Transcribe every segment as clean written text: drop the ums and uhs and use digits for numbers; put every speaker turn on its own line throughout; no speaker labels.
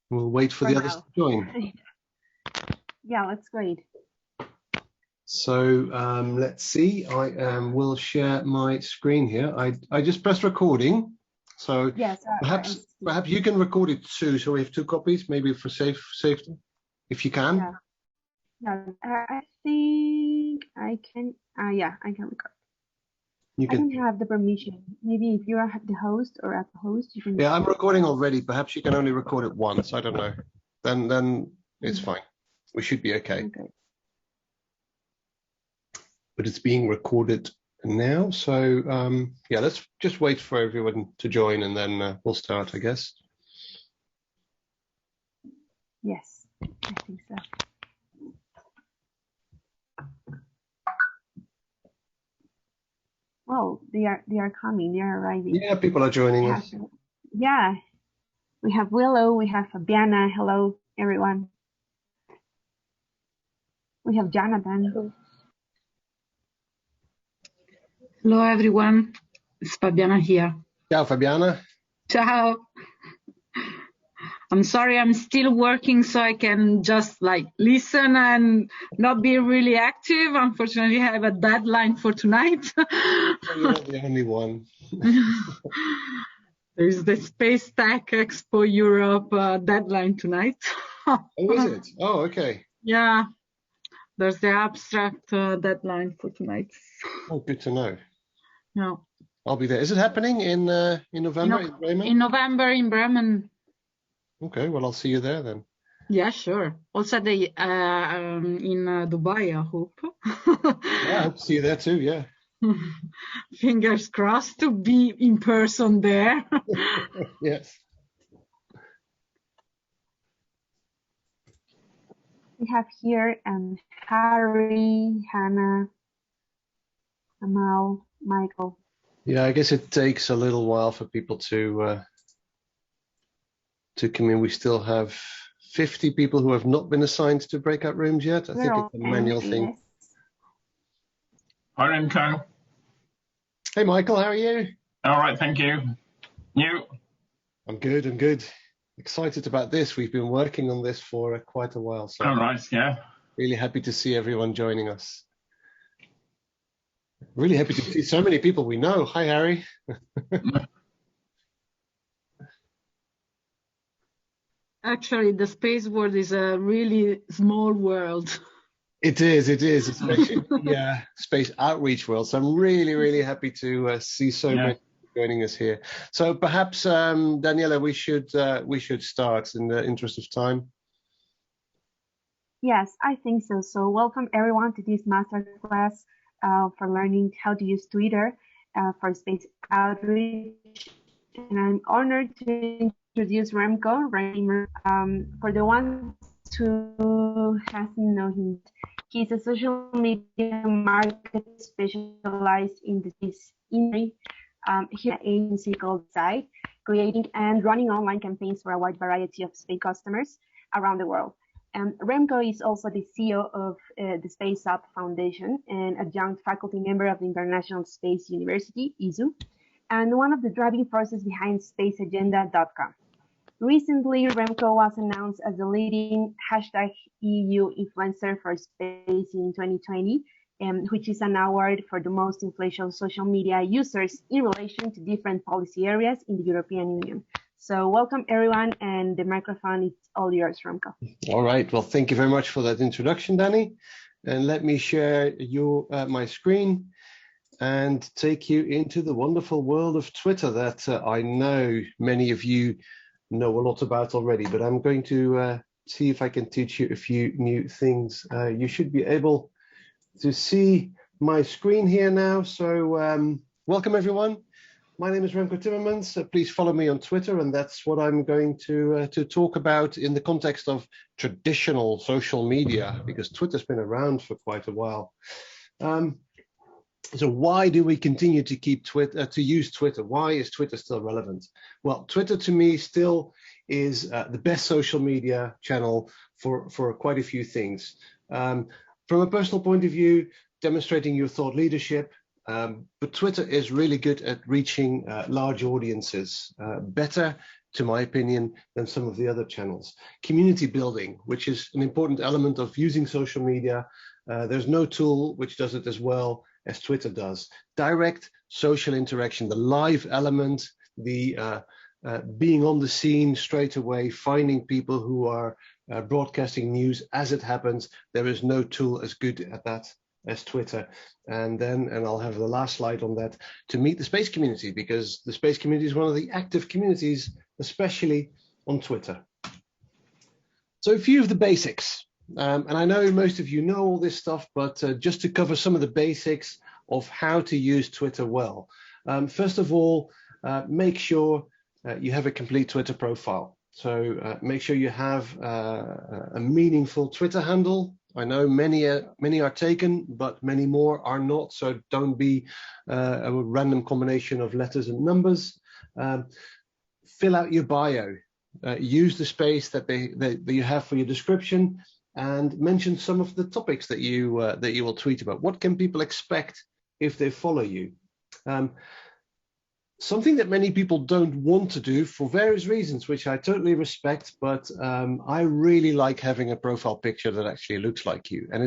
We'll wait for the others to join.
Yeah, let's wait.
So let's see. I will share my screen here. I just pressed recording. So
yes,
perhaps you can record it too. So we have two copies, maybe for safety, if you can.
Yeah. I think I can. Yeah, I can record. I don't have the permission. Maybe if you are the host or at the host, you can.
Yeah, I'm recording already. Perhaps you can only record it once. I don't know. Then it's fine. We should be okay. But it's being recorded now. So yeah, let's just wait for everyone to join and then we'll start, I guess.
Yes, I think so. Oh, they are coming. They are arriving.
Yeah, people are joining us.
Yeah, we have Willow. We have Fabiana. Hello, everyone. We have Jonathan.
Hello, everyone. It's Fabiana here.
Ciao, Fabiana.
Ciao. I'm sorry, I'm still working, so I can just like listen and not be really active. Unfortunately, I have a deadline for tonight.
You're not the only one.
There's the Space Tech Expo Europe deadline tonight.
Oh, is it? Oh, okay.
Yeah, there's the abstract deadline for tonight.
Oh, good to know.
No.
I'll be there. Is it happening in November in Bremen?
In November in Bremen.
Okay, well, I'll see you there then.
Yeah, sure. Also, in Dubai, I hope.
Yeah, I hope to see you there too, yeah.
Fingers crossed to be in person there.
Yes.
We have here Harry, Hannah, Amal, Michael.
Yeah, I guess it takes a little while for people to come in. We still have 50 people who have not been assigned to breakout rooms yet. I think it's a manual thing.
Hi, Remco.
Hey, Michael, how are you?
All right, thank you. You?
I'm good, I'm good. Excited about this. We've been working on this for quite a while. So
all right, yeah.
Really happy to see everyone joining us. Really happy to see so many people we know. Hi, Harry.
Actually, the space world is a really small world.
It is, especially space outreach world. So I'm really, really happy to see so many people joining us here. So perhaps, Daniela, we should start in the interest of time.
Yes, I think so. So welcome everyone to this masterclass for learning how to use Twitter for space outreach. And I'm honored to introduce Remco. For the ones who hasn't known him, he's a social media marketer specialized in this industry. He has an agency called Side, creating and running online campaigns for a wide variety of space customers around the world. Remco is also the CEO of the Space Up Foundation and adjunct faculty member of the International Space University, ISU, and one of the driving forces behind spaceagenda.com. Recently, Remco was announced as the leading #EU influencer for space in 2020, which is an award for the most influential social media users in relation to different policy areas in the European Union. So welcome everyone, and the microphone is all yours, Remco.
All right, well, thank you very much for that introduction, Danny. And let me share my screen and take you into the wonderful world of Twitter that I know many of you know a lot about already, but I'm going to see if I can teach you a few new things. You should be able to see my screen here now. So welcome everyone. My name is Remco Timmermans. Please follow me on Twitter, and that's what I'm going to talk about in the context of traditional social media, because Twitter's been around for quite a while. So why do we continue to use Twitter? Why is Twitter still relevant? Well, Twitter to me still is the best social media channel for quite a few things. From a personal point of view, demonstrating your thought leadership, but Twitter is really good at reaching large audiences, better to my opinion, than some of the other channels. Community building, which is an important element of using social media. There's no tool which does it as well as Twitter does. Direct social interaction, the live element, the being on the scene straight away, finding people who are broadcasting news as it happens. There is no tool as good at that as Twitter. And I'll have the last slide on that, to meet the space community, because the space community is one of the active communities, especially on Twitter. So a few of the basics. And I know most of you know all this stuff, but just to cover some of the basics of how to use Twitter well. First of all, make sure you have a complete Twitter profile. So make sure you have a meaningful Twitter handle. I know many are taken, but many more are not. So don't be a random combination of letters and numbers. Fill out your bio. Use the space that you have for your description, and mention some of the topics that you will tweet about. What can people expect if they follow you? Something that many people don't want to do for various reasons, which I totally respect, but I really like having a profile picture that actually looks like you. And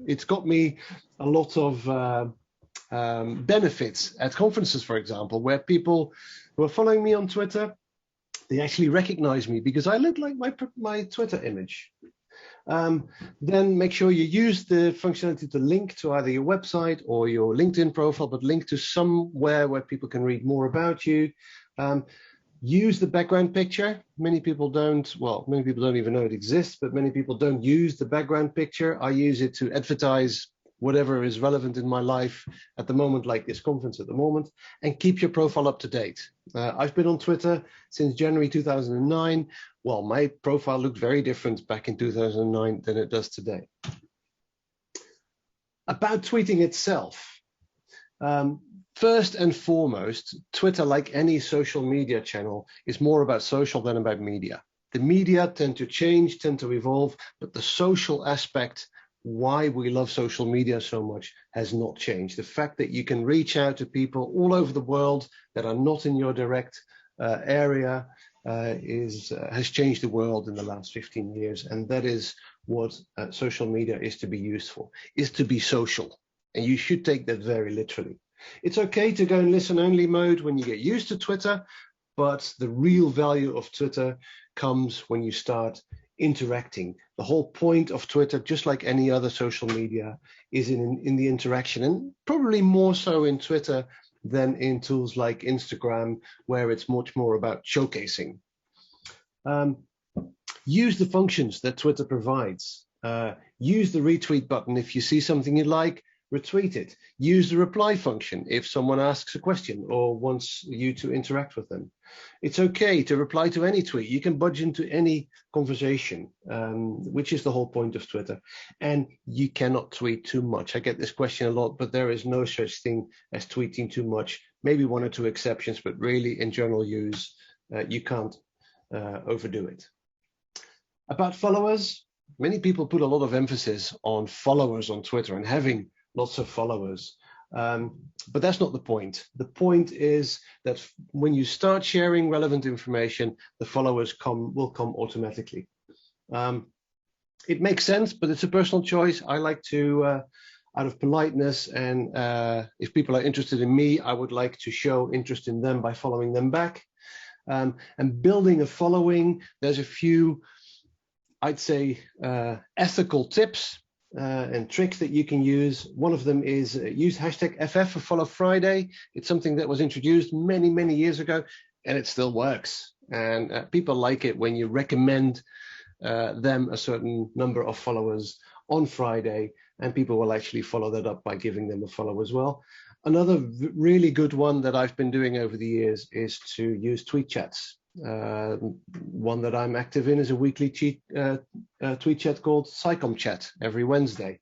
it's got me a lot of benefits at conferences, for example, where people who are following me on Twitter, they actually recognize me because I look like my Twitter image. Then make sure you use the functionality to link to either your website or your LinkedIn profile, but link to somewhere where people can read more about you. Use the background picture. Many people don't even know it exists, but many people don't use the background picture. I use it to advertise whatever is relevant in my life at the moment, like this conference at the moment, and keep your profile up to date. I've been on Twitter since January 2009. Well, my profile looked very different back in 2009 than it does today. About tweeting itself. First and foremost, Twitter, like any social media channel, is more about social than about media. The media tend to change, tend to evolve, but the social aspect, why we love social media so much, has not changed. The fact that you can reach out to people all over the world that are not in your direct area has changed the world in the last 15 years. And that is what social media is to be used for, is to be social. And you should take that very literally. It's okay to go in listen only mode when you get used to Twitter, but the real value of Twitter comes when you start interacting. The whole point of Twitter, just like any other social media, is in the interaction, and probably more so in Twitter than in tools like Instagram, where it's much more about showcasing. Use the functions that Twitter provides. Use the retweet button if you see something you like. Retweet it. Use the reply function if someone asks a question or wants you to interact with them. It's okay to reply to any tweet. You can budge into any conversation, which is the whole point of Twitter. And you cannot tweet too much. I get this question a lot, but there is no such thing as tweeting too much. Maybe one or two exceptions, but really in general use, you can't overdo it. About followers, many people put a lot of emphasis on followers on Twitter and having lots of followers, but that's not the point. The point is that when you start sharing relevant information, the followers will come automatically. It makes sense, but it's a personal choice. I like to, out of politeness, and if people are interested in me, I would like to show interest in them by following them back. And building a following, there's a few, I'd say, ethical tips and tricks that you can use. One of them is use hashtag FF for Follow Friday. It's something that was introduced many, many years ago, and it still works. And people like it when you recommend them a certain number of followers on Friday, and people will actually follow that up by giving them a follow as well. Another really good one that I've been doing over the years is to use tweet chats. One that I'm active in is a weekly tweet chat called SciComm Chat every Wednesday.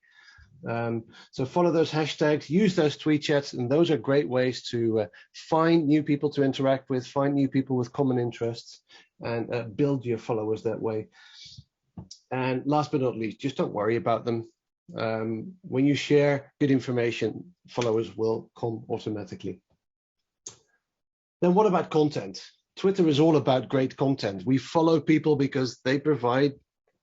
So follow those hashtags, use those tweet chats, and those are great ways to find new people to interact with, find new people with common interests, and build your followers that way. And last but not least, just don't worry about them. When you share good information, followers will come automatically. Then what about content? Twitter is all about great content. We follow people because they provide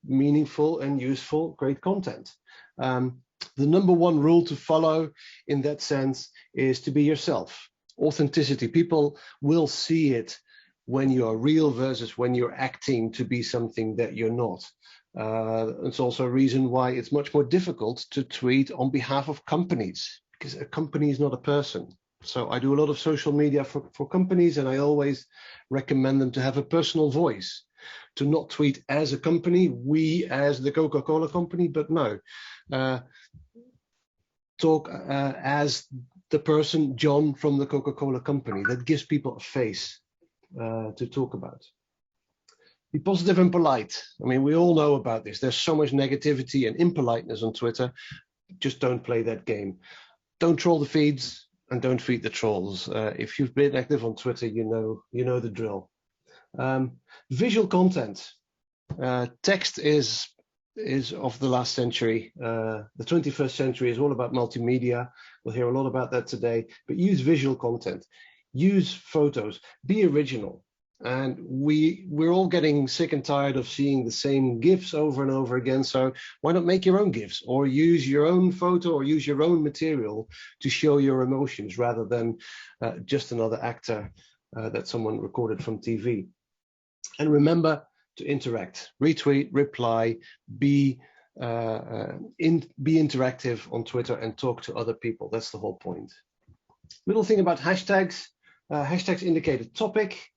meaningful and useful, great content. The number one rule to follow in that sense is to be yourself. Authenticity. People will see it when you're real versus when you're acting to be something that you're not. It's also a reason why it's much more difficult to tweet on behalf of companies, because a company is not a person. So I do a lot of social media for companies, and I always recommend them to have a personal voice, to not tweet as a company, we as the Coca-Cola company, but no, talk as the person John from the Coca-Cola company. That gives people a face to talk about. Be positive and polite. I mean, we all know about this. There's so much negativity and impoliteness on Twitter. Just don't play that game. Don't troll the feeds and don't feed the trolls. If you've been active on Twitter, you know the drill. Visual content. Text is of the last century. The 21st century is all about multimedia. We'll hear a lot about that today, but use visual content, use photos, be original. And we're all getting sick and tired of seeing the same GIFs over and over again. So why not make your own GIFs, or use your own photo, or use your own material to show your emotions, rather than just another actor that someone recorded from TV. And remember to interact, retweet, reply, be interactive on Twitter and talk to other people. That's the whole point. Little thing about hashtags. Hashtags indicate a topic.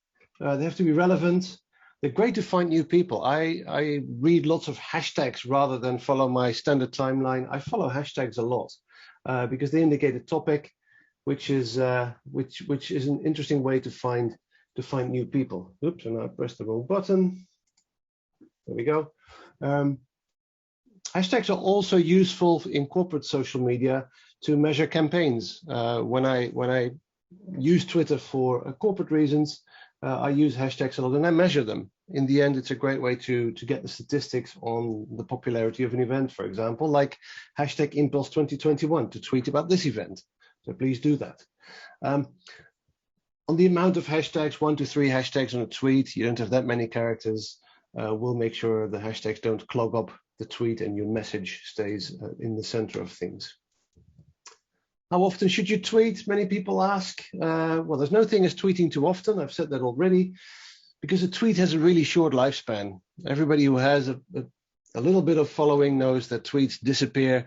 They have to be relevant. They're great to find new people. I read lots of hashtags rather than follow my standard timeline. I follow hashtags a lot because they indicate a topic, which is an interesting way to find new people. Oops, and I pressed the wrong button. There we go. Hashtags are also useful in corporate social media to measure campaigns. When I use Twitter for corporate reasons, I use hashtags a lot and I measure them. In the end, it's a great way to get the statistics on the popularity of an event, for example, like hashtag IMPULSE2021 to tweet about this event. So please do that. On the amount of hashtags, 1 to 3 hashtags on a tweet, you don't have that many characters. We'll make sure the hashtags don't clog up the tweet and your message stays in the center of things. How often should you tweet? Many people ask. Well, there's no thing as tweeting too often. I've said that already, because a tweet has a really short lifespan. Everybody who has a little bit of following knows that tweets disappear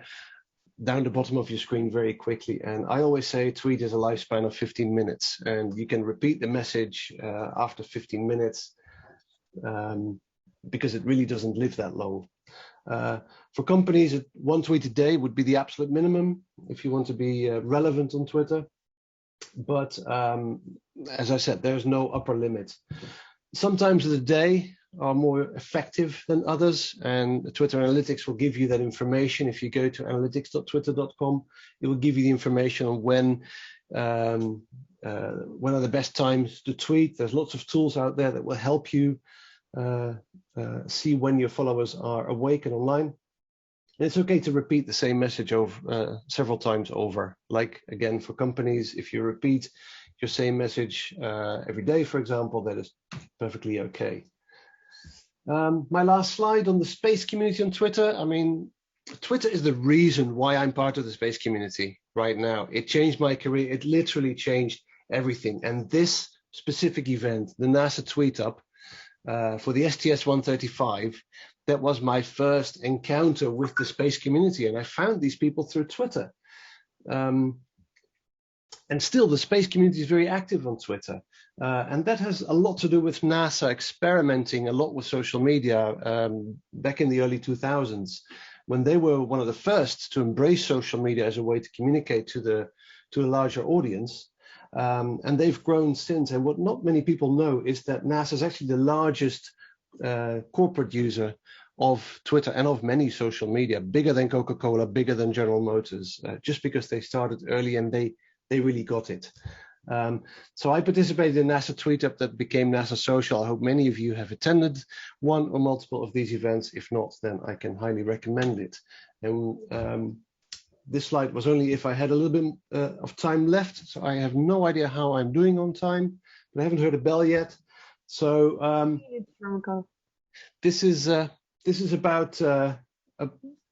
down the bottom of your screen very quickly. And I always say a tweet is a lifespan of 15 minutes, and you can repeat the message after 15 minutes because it really doesn't live that long. For companies, 1 tweet a day would be the absolute minimum if you want to be relevant on Twitter. But as I said, there's no upper limit. Sometimes the day are more effective than others, and Twitter Analytics will give you that information. If you go to analytics.twitter.com, it will give you the information on when are the best times to tweet. There's lots of tools out there that will help you see when your followers are awake and online. And it's okay to repeat the same message over several times over. Like, again, for companies, if you repeat your same message every day, for example, that is perfectly okay. My last slide on the space community on Twitter. I mean, Twitter is the reason why I'm part of the space community right now. It changed my career. It literally changed everything. And this specific event, the NASA Tweet Up, for the STS-135, that was my first encounter with the space community, and I found these people through Twitter. And still, the space community is very active on Twitter, and that has a lot to do with NASA experimenting a lot with social media back in the early 2000s, when they were one of the first to embrace social media as a way to communicate to a larger audience. And they've grown since. And what not many people know is that NASA is actually the largest corporate user of Twitter and of many social media, bigger than Coca-Cola, bigger than General Motors, just because they started early and they really got it. So I participated in NASA Tweet Up that became NASA Social. I hope many of you have attended one or multiple of these events. If not, then I can highly recommend it. And this slide was only if I had a little bit of time left, so I have no idea how I'm doing on time, but I haven't heard a bell yet. So this is about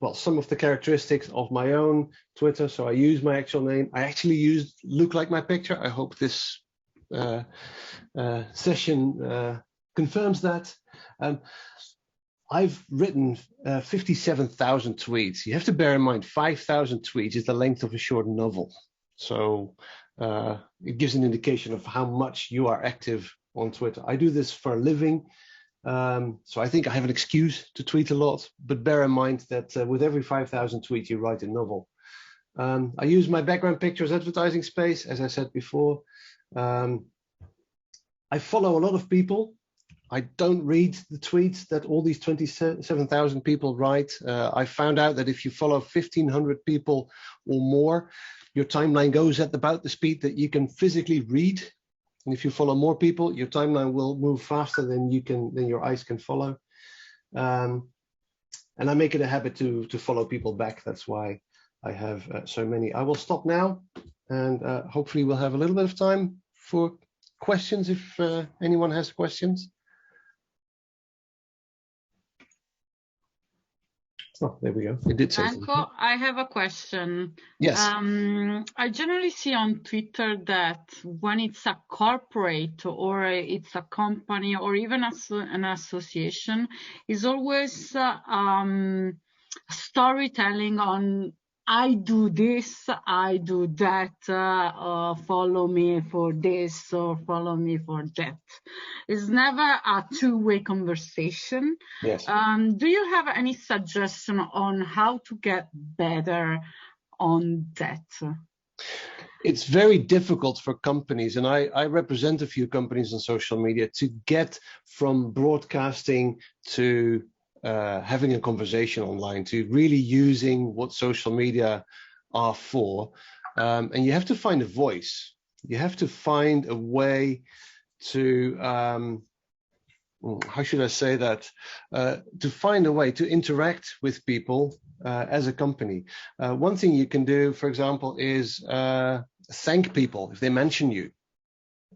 well, some of the characteristics of my own Twitter. So I use my actual name. I actually look like my picture. I hope this session confirms that. I've written 57,000 tweets. You have to bear in mind 5,000 tweets is the length of a short novel. So it gives an indication of how much you are active on Twitter. I do this for a living. So I think I have an excuse to tweet a lot, but bear in mind that with every 5,000 tweets, you write a novel. I use my background picture as advertising space, as I said before. I follow a lot of people. I don't read the tweets that all these 27,000 people write. I found out that if you follow 1,500 people or more, your timeline goes at about the speed that you can physically read. And if you follow more people, your timeline will move faster than your eyes can follow. And I make it a habit to follow people back. That's why I have so many. I will stop now, and hopefully we'll have a little bit of time for questions if anyone has questions. Oh, there we go. It did say
Remco, I have a question.
Yes.
I generally see on Twitter that when it's a corporate or it's a company or even an association, is always storytelling on I do this, I do that, follow me for this or follow me for that. It's never a two-way conversation.
Yes.
Do you have any suggestion on how to get better on that?
It's very difficult for companies, and I represent a few companies on social media, to get from broadcasting to having a conversation online, to really using what social media are for. And you have to find a voice. You have to find a way to, how should I say that? To find a way to interact with people as a company. One thing you can do, for example, is thank people if they mention you,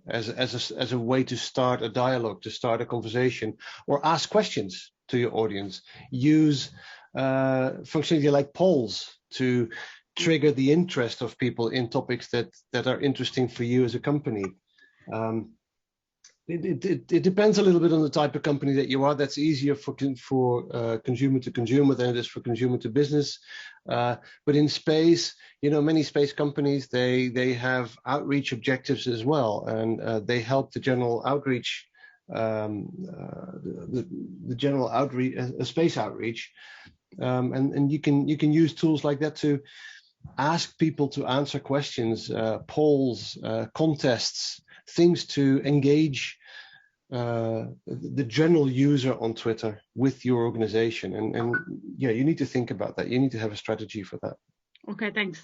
as a way to start a dialogue, to start a conversation, or ask questions to your audience. Use functionality like polls to trigger the interest of people in topics that are interesting for you as a company. It depends a little bit on the type of company that you are. That's easier for consumer to consumer than it is for consumer to business. But in space, many space companies, they have outreach objectives as well, and they help the general outreach, the general outreach, space outreach, and you can use tools like that to ask people to answer questions, polls, contests, things to engage the general user on Twitter with your organization. And yeah, you need to think about that. You need to have a strategy for that.
Okay, thanks.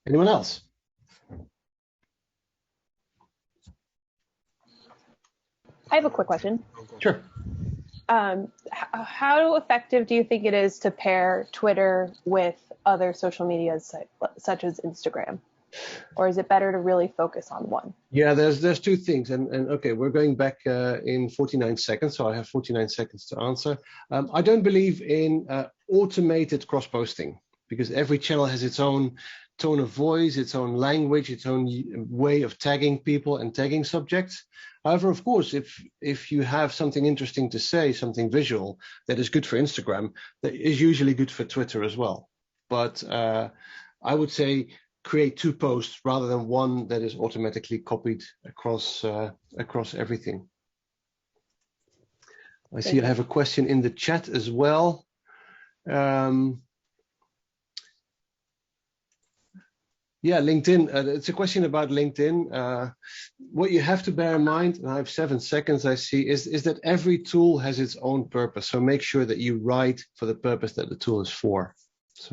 Anyone else?
I have a quick question.
Sure.
How effective do you think it is to pair Twitter with other social media such as Instagram? Or is it better to really focus on one?
Yeah, there's two things. And okay, we're going back in 49 seconds, so I have 49 seconds to answer. I don't believe in automated cross-posting, because every channel has its own tone of voice, its own language, its own way of tagging people and tagging subjects. However, of course, if you have something interesting to say, something visual that is good for Instagram, that is usually good for Twitter as well. But I would say create two posts rather than one that is automatically copied across everything. I see I have a question in the chat as well. Yeah, LinkedIn. It's a question about LinkedIn. What you have to bear in mind, and I have 7 seconds, I see, is that every tool has its own purpose. So make sure that you write for the purpose that the tool is for.